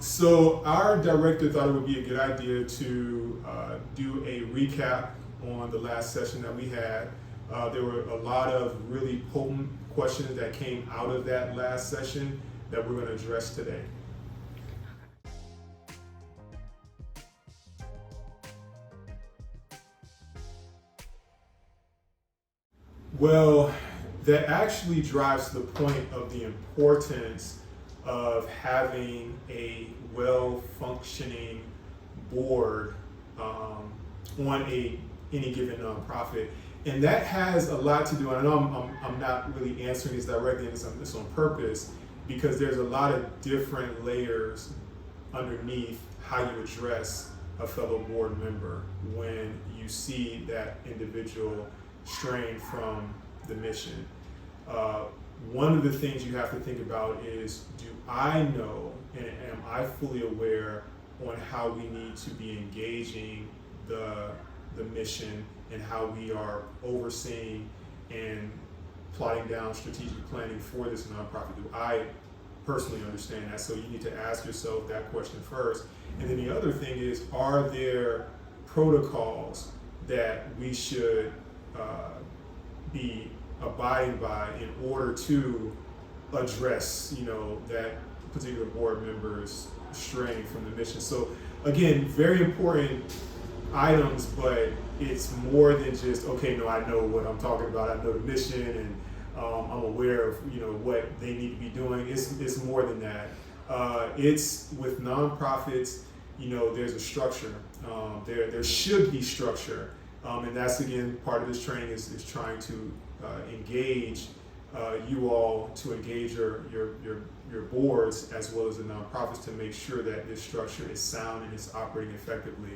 So our director thought it would be a good idea to do a recap on the last session that we had. There were a lot of really potent questions that came out of that last session that we're going to address today. Well, that actually drives to the point of the importance of having a well-functioning board on any given nonprofit. And that has a lot to do, and I know I'm not really answering this directly, and this on purpose, because there's a lot of different layers underneath how you address a fellow board member when you see that individual straying from the mission. One of the things you have to think about is, do I know and am I fully aware on how we need to be engaging the mission and how we are overseeing and plotting down strategic planning for this nonprofit? Do I personally understand that? So you need to ask yourself that question first. And then the other thing is, are there protocols that we should be abiding by in order to address, that particular board member's straying from the mission? So again, very important items, but it's more than just, okay, no, I know what I'm talking about. I know the mission, and I'm aware of what they need to be doing. It's more than that. It's with nonprofits. There's a structure. There should be structure, and that's again part of this training is trying to engage you all to engage your boards as well as the nonprofits to make sure that this structure is sound and it's operating effectively.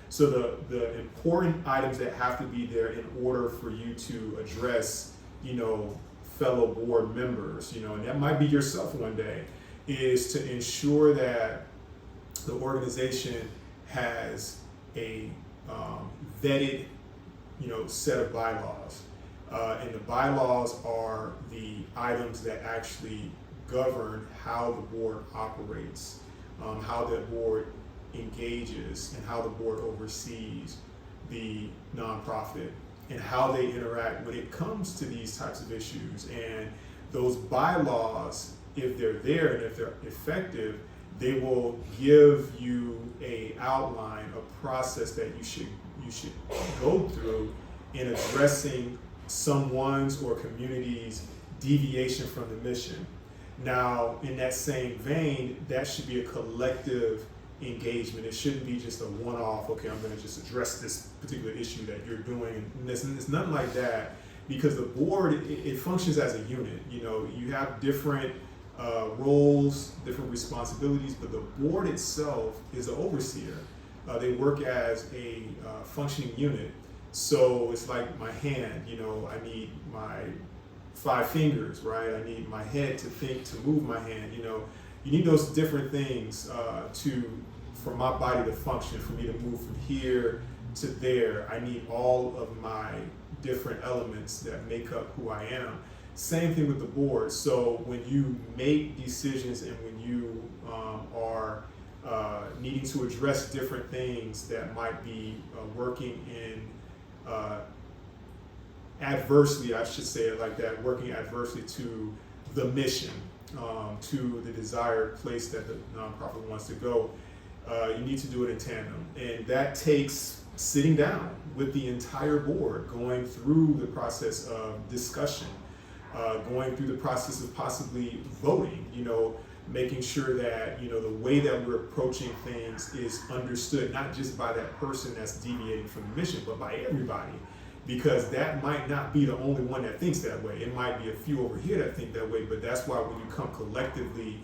So the important items that have to be there in order for you to address, fellow board members, and that might be yourself one day, is to ensure that the organization has a vetted, set of bylaws. And the bylaws are the items that actually govern how the board operates, how the board engages, and how the board oversees the nonprofit, and how they interact when it comes to these types of issues. And those bylaws, if they're there and if they're effective, they will give you a outline, a process that you should go through in addressing someone's or community's deviation from the mission. Now, in that same vein, that should be a collective engagement. It shouldn't be just a one-off, okay, I'm going to just address this particular issue that you're doing. And it's nothing like that, because the board, it functions as a unit. You have different roles, different responsibilities, but the board itself is an overseer. They work as a functioning unit. So it's like my hand, I need my 5 fingers, right? I need my head to think, to move my hand, You need those different things for my body to function, for me to move from here to there. I need all of my different elements that make up who I am. Same thing with the board. So when you make decisions and when you are needing to address different things that might be working in adversely, I should say it like that, working adversely to the mission, to the desired place that the nonprofit wants to go, you need to do it in tandem. And that takes sitting down with the entire board, going through the process of discussion, going through the process of possibly voting, making sure that, the way that we're approaching things is understood, not just by that person that's deviating from the mission, but by everybody. Because that might not be the only one that thinks that way. It might be a few over here that think that way, but that's why when you come collectively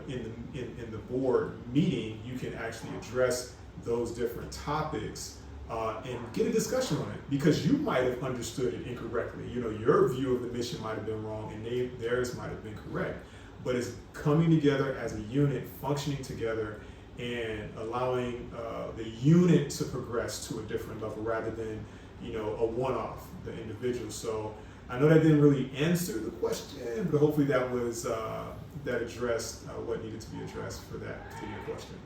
in the board meeting, you can actually address those different topics and get a discussion on it, because you might have understood it incorrectly. Your view of the mission might have been wrong and theirs might have been correct. But it's coming together as a unit, functioning together, and allowing the unit to progress to a different level rather than a one-off, the individual. So I know that didn't really answer the question, but hopefully that was that addressed what needed to be addressed for that particular question.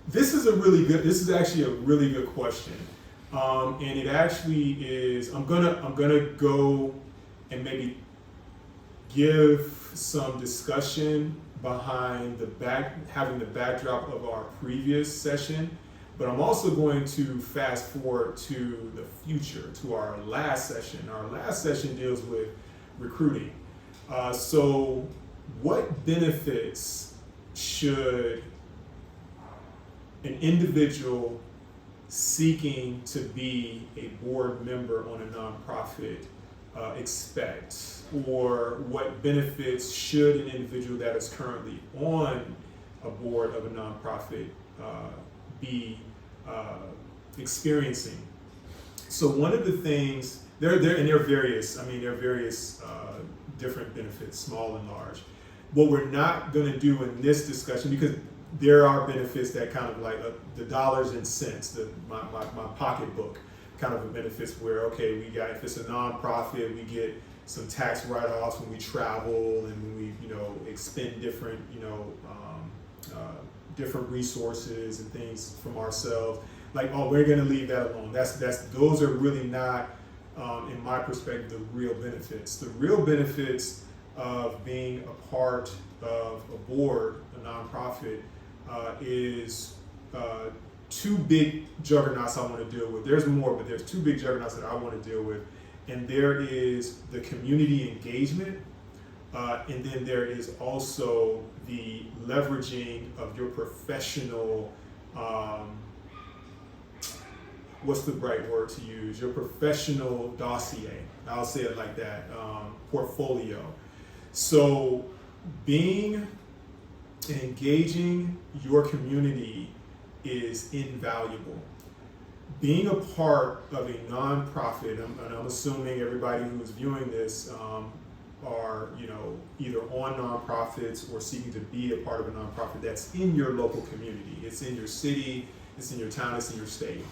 This is actually a really good question. And it actually is, I'm gonna go and maybe give some discussion behind having the backdrop of our previous session, but I'm also going to fast forward to the future, to our last session. Our last session deals with recruiting. So what benefits should an individual seeking to be a board member on a nonprofit expect? Or what benefits should an individual that is currently on a board of a nonprofit be experiencing? So one of the things, there are various different benefits, small and large. What we're not going to do in this discussion, because there are benefits that kind of like the dollars and cents, my pocketbook kind of benefits where, okay, we got, if it's a nonprofit, we get some tax write-offs when we travel and when we, expend different, different resources and things from ourselves. Like, oh, we're going to leave that alone. Those are really not, in my perspective, the real benefits. The real benefits of being a part of a board, a nonprofit, is two big juggernauts I want to deal with. There's more, but there's two big juggernauts that I want to deal with. And there is the community engagement, and then there is also the leveraging of your professional, what's the right word to use? Your professional dossier. I'll say it like that, portfolio. So being and engaging your community is invaluable. Being a part of a nonprofit, and I'm assuming everybody who is viewing this are either on nonprofits or seeking to be a part of a nonprofit that's in your local community. It's in your city, it's in your town, it's in your state.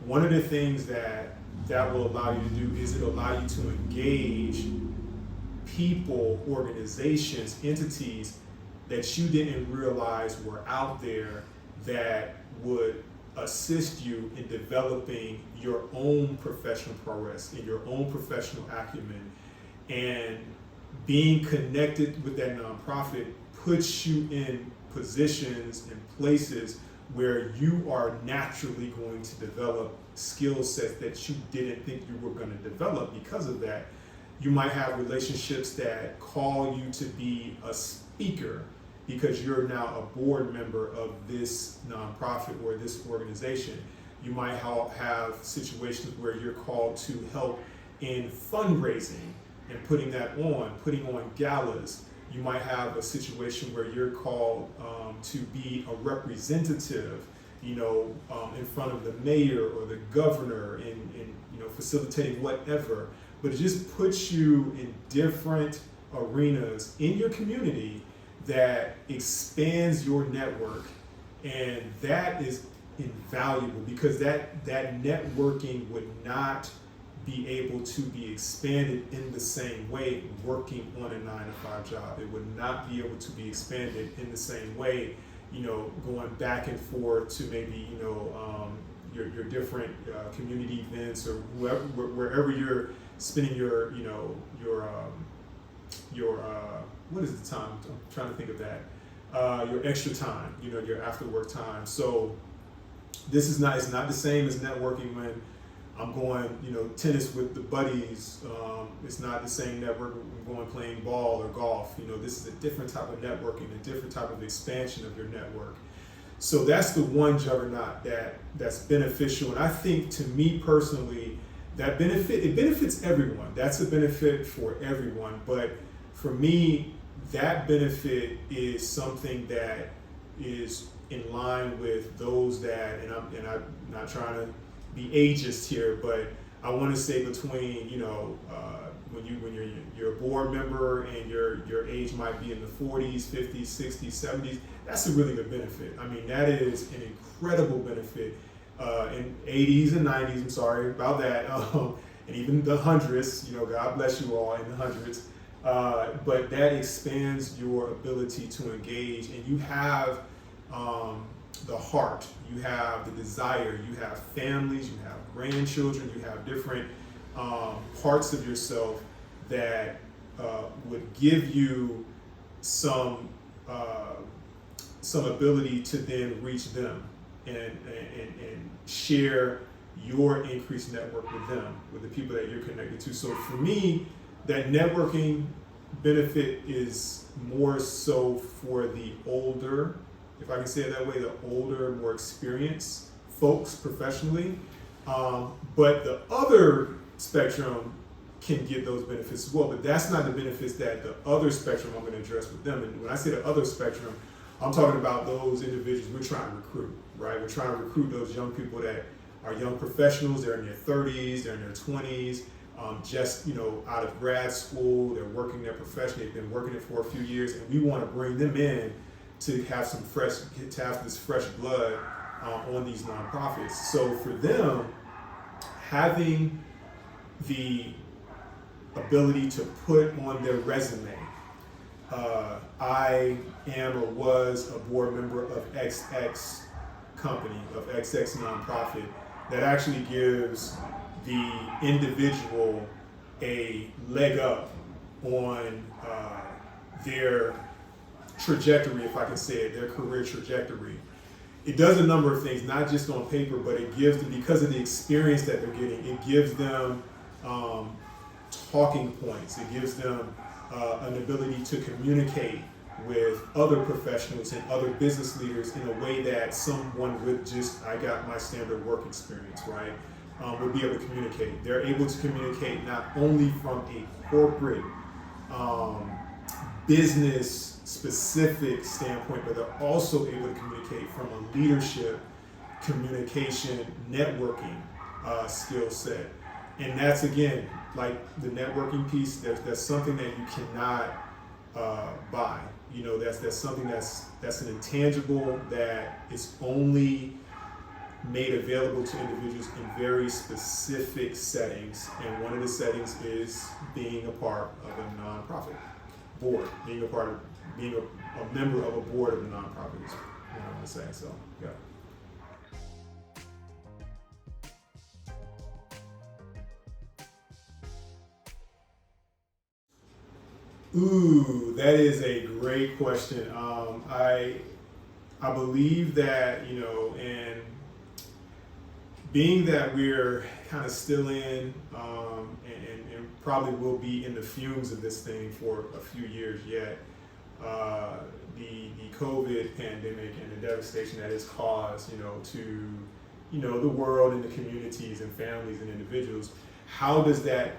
One of the things that will allow you to do is it'll allow you to engage people, organizations, entities that you didn't realize were out there that would assist you in developing your own professional prowess and your own professional acumen. And being connected with that nonprofit puts you in positions and places where you are naturally going to develop skill sets that you didn't think you were going to develop because of that. You might have relationships that call you to be a speaker because you're now a board member of this nonprofit or this organization. You might have situations where you're called to help in fundraising and putting on galas. You might have a situation where you're called to be a representative, in front of the mayor or the governor in facilitating whatever. But it just puts you in different arenas in your community that expands your network, and that is invaluable because that networking would not be able to be expanded in the same way working on a 9-to-5 job. It would not be able to be expanded in the same way, going back and forth to maybe your different community events or wherever you're spending your what is the time? I'm trying to think of that. Your extra time, your after work time. So it's not the same as networking when I'm going, tennis with the buddies. It's not the same network when I'm going playing ball or golf. This is a different type of networking, a different type of expansion of your network. So that's the one juggernaut that's beneficial. And I think, to me personally, it benefits everyone. That's a benefit for everyone. But for me, that benefit is something that is in line with those that, and I'm not trying to be ageist here, but I want to say between, when you're a board member and your age might be in the 40s, 50s, 60s, 70s, that's a really good benefit. I mean, that is an incredible benefit. In 80s and 90s, I'm sorry about that, and even the hundreds, God bless you all in the hundreds. But that expands your ability to engage, and you have the heart, you have the desire, you have families, you have grandchildren, you have different parts of yourself that would give you some ability to then reach them and share your increased network with them, with the people that you're connected to. So for me, that networking benefit is more so for the older, if I can say it that way, the older, more experienced folks professionally. But the other spectrum can get those benefits as well, but that's not the benefits that the other spectrum I'm going to address with them. And when I say the other spectrum, I'm talking about those individuals we're trying to recruit, right? We're trying to recruit those young people that are young professionals. They're in their 30s, they're in their 20s, just out of grad school. They're working their profession. They've been working it for a few years, and we want to bring them in to have this fresh blood on these nonprofits. So for them, having the ability to put on their resume, I am or was a board member of XX company, of XX nonprofit, that actually gives the individual a leg up on their trajectory, if I can say it, their career trajectory. It does a number of things, not just on paper, but it gives them, because of the experience that they're getting, it gives them talking points. It gives them an ability to communicate with other professionals and other business leaders in a way that someone with just, I got my standard work experience, right, would be able to communicate. They're able to communicate not only from a corporate business specific standpoint, but they're also able to communicate from a leadership, communication, networking skill set. And that's, again, like the networking piece, that's something that you cannot buy. That's something that's an intangible that is only made available to individuals in very specific settings. And one of the settings is being a part of a nonprofit board, being a member of a board of a nonprofit is what I'm gonna say. So, yeah. Ooh, that is a great question. I believe that, and being that we're kind of still in, and probably will be in the fumes of this thing for a few years yet, the COVID pandemic and the devastation that it's caused, to, the world and the communities and families and individuals, how does that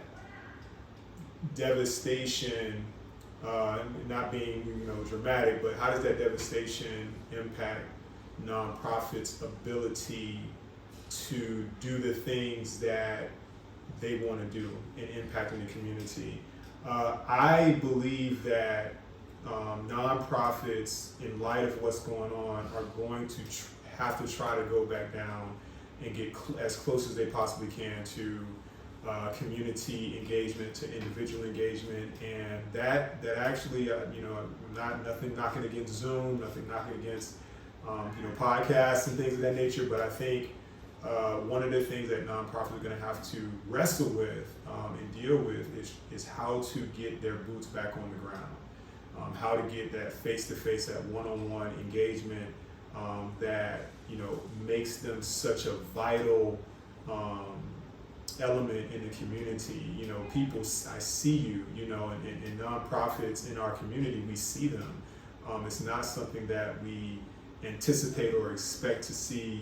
devastation, not being dramatic, but how does that devastation impact nonprofits' ability to do the things that they want to do in impacting the community? I believe that nonprofits, in light of what's going on, are going to have to try to go back down and get as close as they possibly can to community engagement, to individual engagement, and that actually, nothing knocking against Zoom, nothing knocking against podcasts and things of that nature, but I think one of the things that nonprofits are going to have to wrestle with and deal with is how to get their boots back on the ground, how to get that face-to-face, that one-on-one engagement that makes them such a vital element in the community. People, I see you, and nonprofits in our community, we see them. It's not something that we anticipate or expect to see,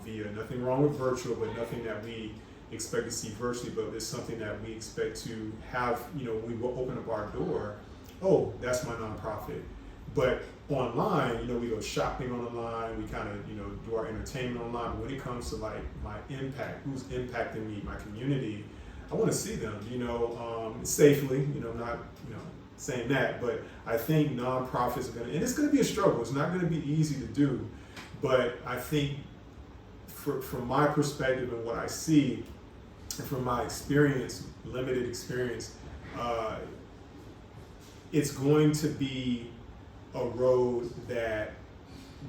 via, nothing wrong with virtual, but nothing that we expect to see virtually, but it's something that we expect to have, when we open up our door, oh, that's my nonprofit. But online, we go shopping online, we kind of, do our entertainment online. But when it comes to like my impact, who's impacting me, my community, I want to see them, safely, not, saying that, but I think nonprofits are going to, and it's going to be a struggle. It's not going to be easy to do, but I think from my perspective and what I see, and from my experience, limited experience, it's going to be a road that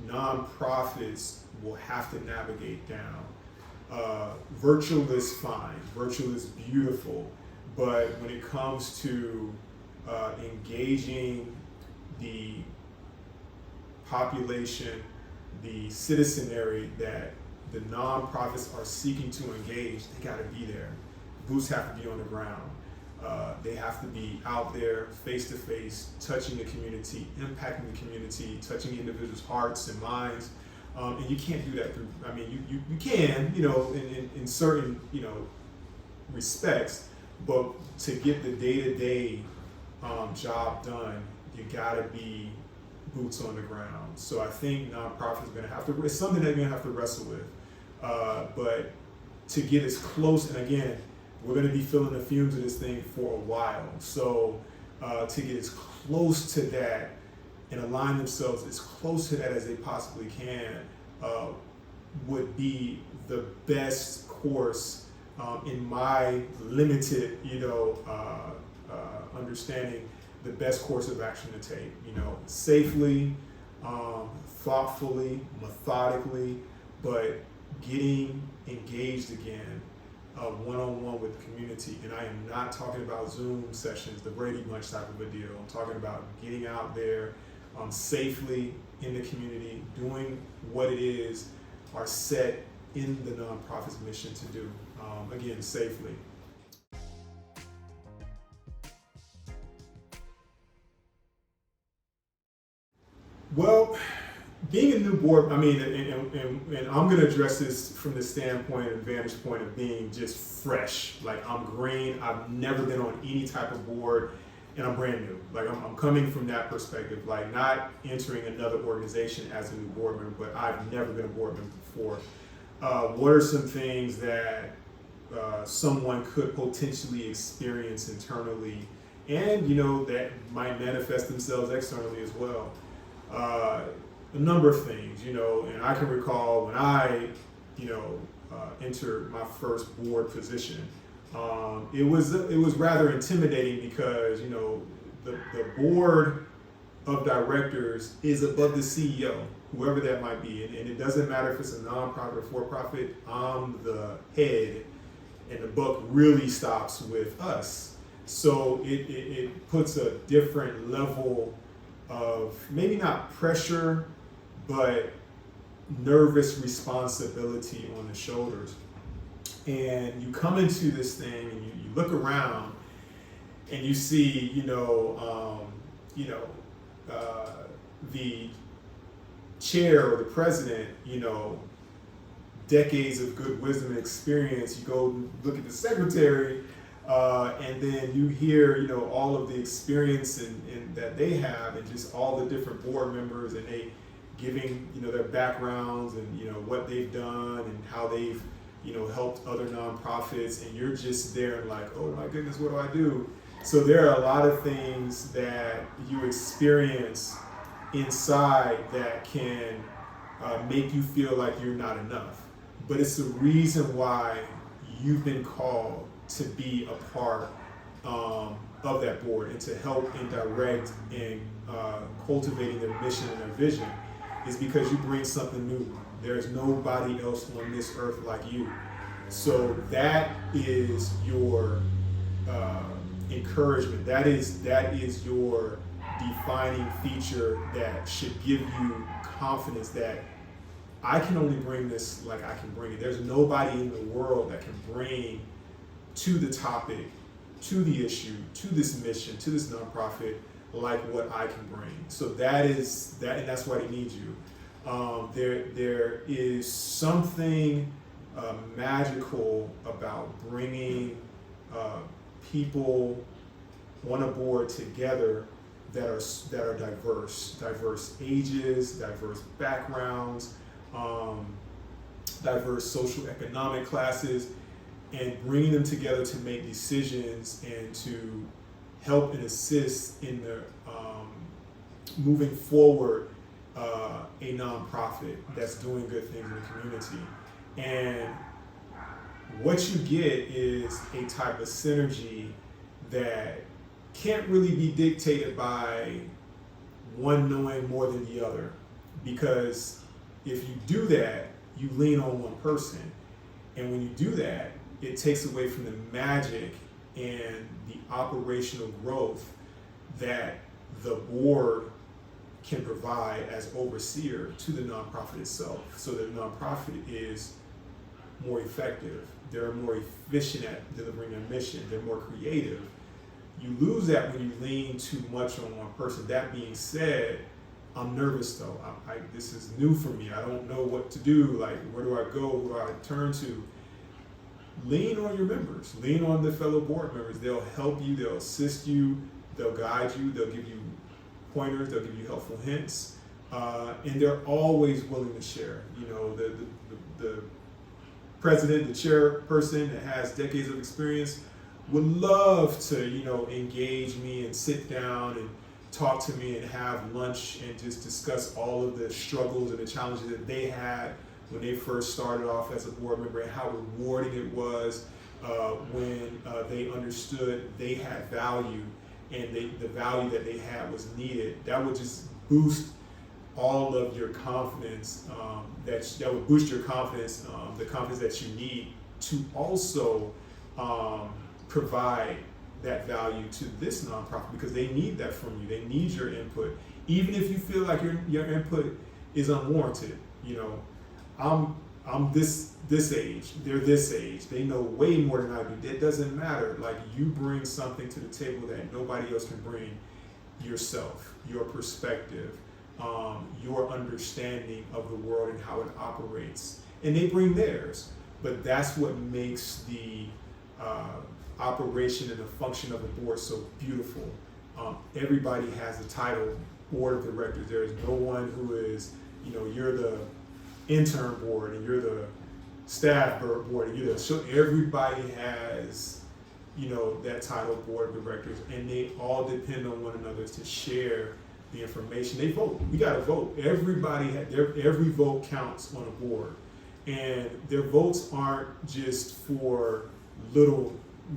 nonprofits will have to navigate down. Virtual is fine, virtual is beautiful, but when it comes to engaging the population, the citizenry that the nonprofits are seeking to engage, they got to be there. Boots have to be on the ground. They have to be out there, face to face, touching the community, impacting the community, touching individuals' hearts and minds. And you can't do that through, you can, in certain, respects, but to get the day-to-day job done, you gotta be boots on the ground. So I think nonprofits are gonna have to, it's something they're gonna have to wrestle with. But to get as close, and again, we're gonna be feeling the fumes of this thing for a while. So to get as close to that and align themselves as close to that as they possibly can would be the best course in my limited, understanding, the best course of action to take, safely, thoughtfully, methodically, but getting engaged again, one-on-one with the community. And I am not talking about Zoom sessions, the Brady Bunch type of a deal. I'm talking about getting out there safely in the community, doing what it is are set in the nonprofit's mission to do, again, safely. Well, being a new board, and I'm going to address this from the standpoint and vantage point of being just fresh. Like, I'm green, I've never been on any type of board, and I'm brand new. Like, I'm coming from that perspective, like not entering another organization as a new board member, but I've never been a board member before. What are some things that someone could potentially experience internally, and that might manifest themselves externally as well? A number of things, and I can recall when I, entered my first board position. It was rather intimidating because the board of directors is above the CEO, whoever that might be, and it doesn't matter if it's a nonprofit or for-profit. I'm the head, and the buck really stops with us. So it puts a different level of maybe not pressure, but nervous responsibility on the shoulders. And you come into this thing and you look around and you see, the chair or the president, decades of good wisdom and experience. You go look at the secretary, and then you hear, all of the experience and that they have, and just all the different board members, and they giving, their backgrounds and, what they've done and how they've, helped other nonprofits, and you're just there and like, oh my goodness, what do I do? So there are a lot of things that you experience inside that can make you feel like you're not enough. But it's the reason why you've been called to be a part of that board and to help and direct and cultivating their mission and their vision, is because you bring something new. There's nobody else on this earth like you. So that is your encouragement. That is your defining feature that should give you confidence that I can only bring this like I can bring it. There's nobody in the world that can bring to the topic, to the issue, to this mission, to this nonprofit, like what I can bring. So that is that, and that's why they need you. There is something magical about bringing people on a board together that are diverse ages, diverse backgrounds, diverse social economic classes, and bringing them together to make decisions and to help and assist in the moving forward a nonprofit that's doing good things in the community. And what you get is a type of synergy that can't really be dictated by one knowing more than the other, because if you do that, you lean on one person, and when you do that, it takes away from the magic and the operational growth that the board can provide as overseer to the nonprofit itself, so that the nonprofit is more effective, they're more efficient at delivering their mission, they're more creative. You lose that when you lean too much on one person. That being said, I'm nervous though. This is new for me. I don't know what to do. Like, where do I go? Who do I turn to? Lean on your members. Lean on the fellow board members. They'll help you. They'll assist you. They'll guide you. They'll give you pointers. They'll give you helpful hints. And they're always willing to share. You know, the president, the chairperson that has decades of experience would love to, you know, engage me and sit down and talk to me and have lunch and just discuss all of the struggles and the challenges that they had when they first started off as a board member, and how rewarding it was when they understood they had value, and the value that they had was needed. That would just boost all of your confidence, that would boost your confidence, the confidence that you need to also provide that value to this nonprofit, because they need that from you. They need your input, even if you feel like your input is unwarranted. You know, I'm this age, they're this age, they know way more than I do. That doesn't matter. Like, you bring something to the table that nobody else can bring: yourself, your perspective, your understanding of the world and how it operates, and they bring theirs. But that's what makes the operation and the function of the board so beautiful. Everybody has a title, board of directors. There is no one who is, you know, you're the intern board and you're the staff board and you're the, so everybody has, you know, that title, board of directors, and they all depend on one another to share the information. They vote. We got to vote. Everybody, every vote counts on a board, and their votes aren't just for little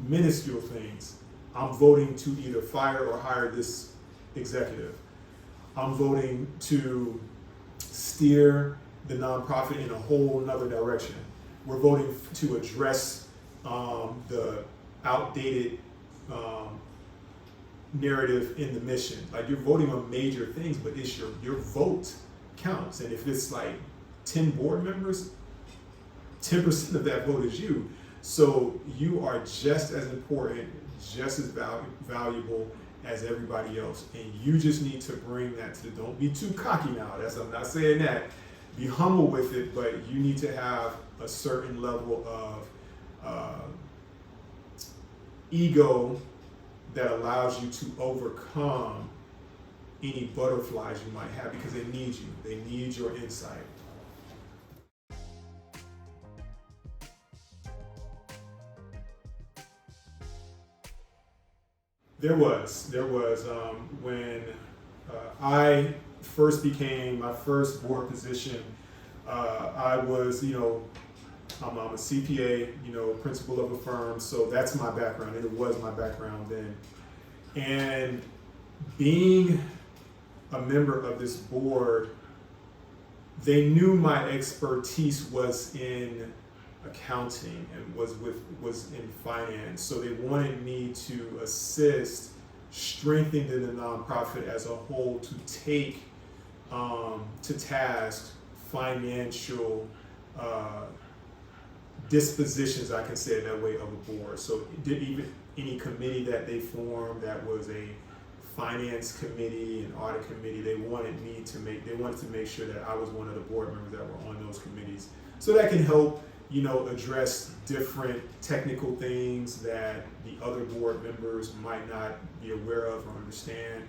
minuscule things. I'm voting to either fire or hire this executive. I'm voting to steer the nonprofit in a whole nother direction. We're voting to address the outdated narrative in the mission. Like, you're voting on major things, but it's your vote counts. And if it's like 10 board members, 10% of that vote is you. So you are just as important, just as valuable as everybody else. And you just need to bring that to, don't be too cocky now. I'm not saying that. Be humble with it, but you need to have a certain level of ego that allows you to overcome any butterflies you might have, because they need you. They need your insight. There was when I first became my first board position. I was, you know, I'm a CPA, you know, principal of a firm, so that's my background, and it was my background then. And being a member of this board, they knew my expertise was in accounting and was in finance, so they wanted me to assist strengthening the nonprofit as a whole, to take to task financial dispositions, I can say it that way, of a board. So even any committee that they formed that was a finance committee and audit committee, they wanted to make sure that I was one of the board members that were on those committees, so that can help, you know, address different technical things that the other board members might not be aware of or understand.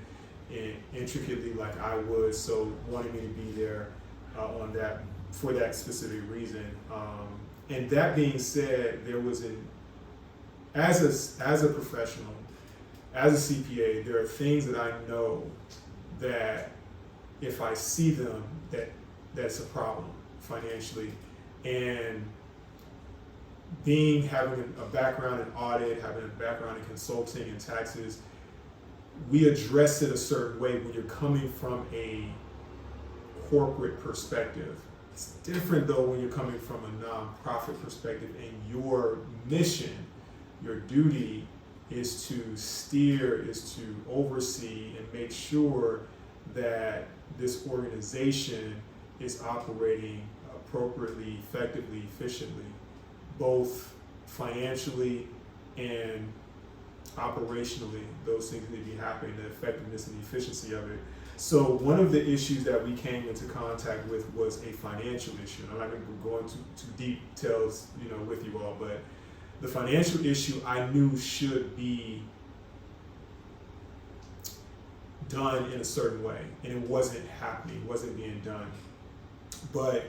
intricately like I would, so wanted me to be there on that for that specific reason. And that being said, there was as a professional, as a CPA, there are things that I know that if I see them, that's a problem financially. And having a background in audit, having a background in consulting and taxes, we address it a certain way when you're coming from a corporate perspective. It's different though when you're coming from a nonprofit perspective, and your mission, your duty is to steer, is to oversee and make sure that this organization is operating appropriately, effectively, efficiently, both financially and operationally. Those things need to be happening, the effectiveness and the efficiency of it. So one of the issues that we came into contact with was a financial issue. I'm not going to go into too deep details, with you all, but the financial issue I knew should be done in a certain way, and it wasn't happening, it wasn't being done. But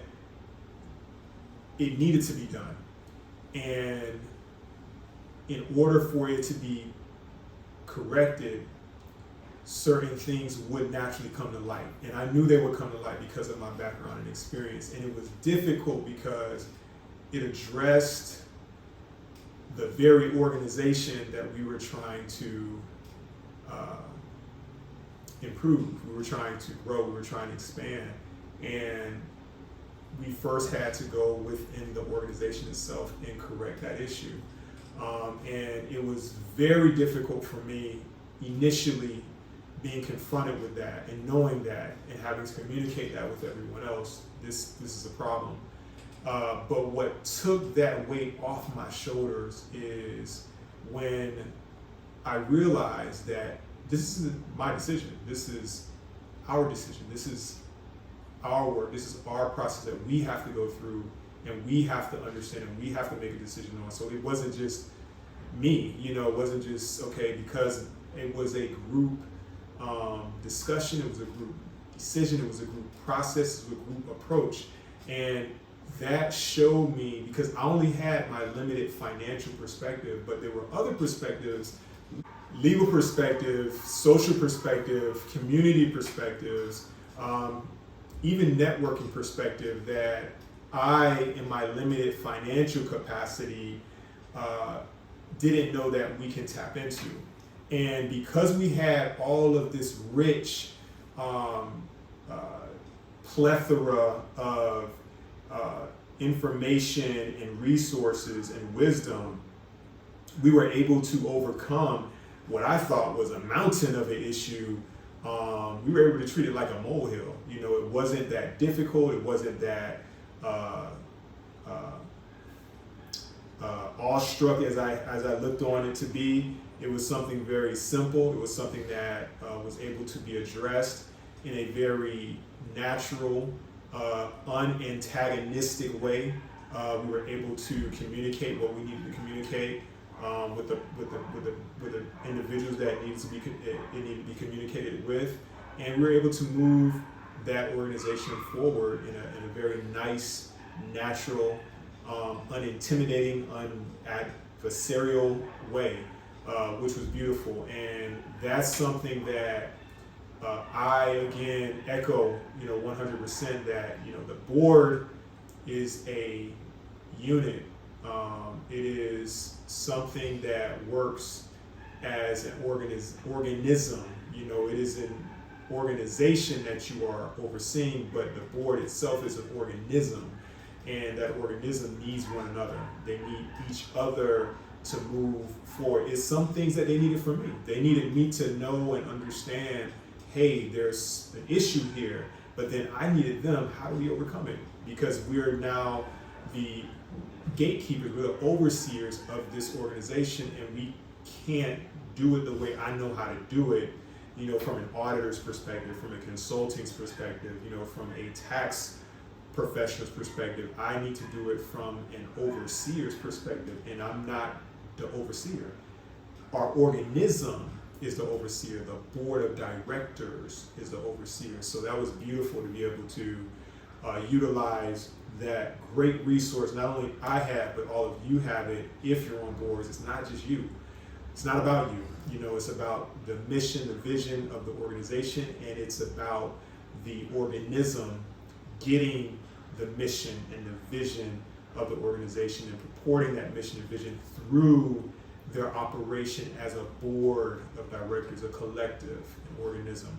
it needed to be done. And in order for it to be corrected, certain things would naturally come to light. And I knew they would come to light because of my background and experience. And it was difficult because it addressed the very organization that we were trying to improve. We were trying to grow, we were trying to expand. And we first had to go within the organization itself and correct that issue. And it was very difficult for me initially being confronted with that and knowing that and having to communicate that with everyone else. This is a problem. But what took that weight off my shoulders is when I realized that this is my decision. This is our decision. This is our work. This is our process that we have to go through, and we have to understand, and we have to make a decision on. So it wasn't just me, it wasn't just, okay, because it was a group discussion, it was a group decision, it was a group process, it was a group approach. And that showed me, because I only had my limited financial perspective, but there were other perspectives, legal perspective, social perspective, community perspectives, even networking perspective that I, in my limited financial capacity, didn't know that we can tap into. And because we had all of this rich plethora of information and resources and wisdom, we were able to overcome what I thought was a mountain of an issue. We were able to treat it like a molehill. It wasn't that difficult. It wasn't that awestruck as I looked on it to be. It was something very simple. It was something that was able to be addressed in a very natural, unantagonistic way. We were able to communicate what we needed to communicate with the individuals that it needed to be communicated with, and we were able to move that organization forward in a very nice, natural, unintimidating, unadversarial way, which was beautiful. And that's something that I again echo, 100% that the board is a unit. It is something that works as an organism. It is an organization that you are overseeing, but the board itself is an organism, and that organism needs one another. They need each other to move forward. It's some things that they needed from me. They needed me to know and understand, hey, there's an issue here, but then I needed them, how do we overcome it? Because we're now the gatekeepers, we're the overseers of this organization, and we can't do it the way I know how to do it, from an auditor's perspective, from a consulting's perspective, from a tax professional's perspective. I need to do it from an overseer's perspective, and I'm not the overseer. Our organism is the overseer. The board of directors is the overseer. So that was beautiful to be able to utilize that great resource. Not only I have, but all of you have it if you're on boards. It's not just you. It's not about you. You know, it's about the mission, the vision of the organization, and it's about the organism getting the mission and the vision of the organization and purporting that mission and vision through their operation as a board of directors, a collective, an organism.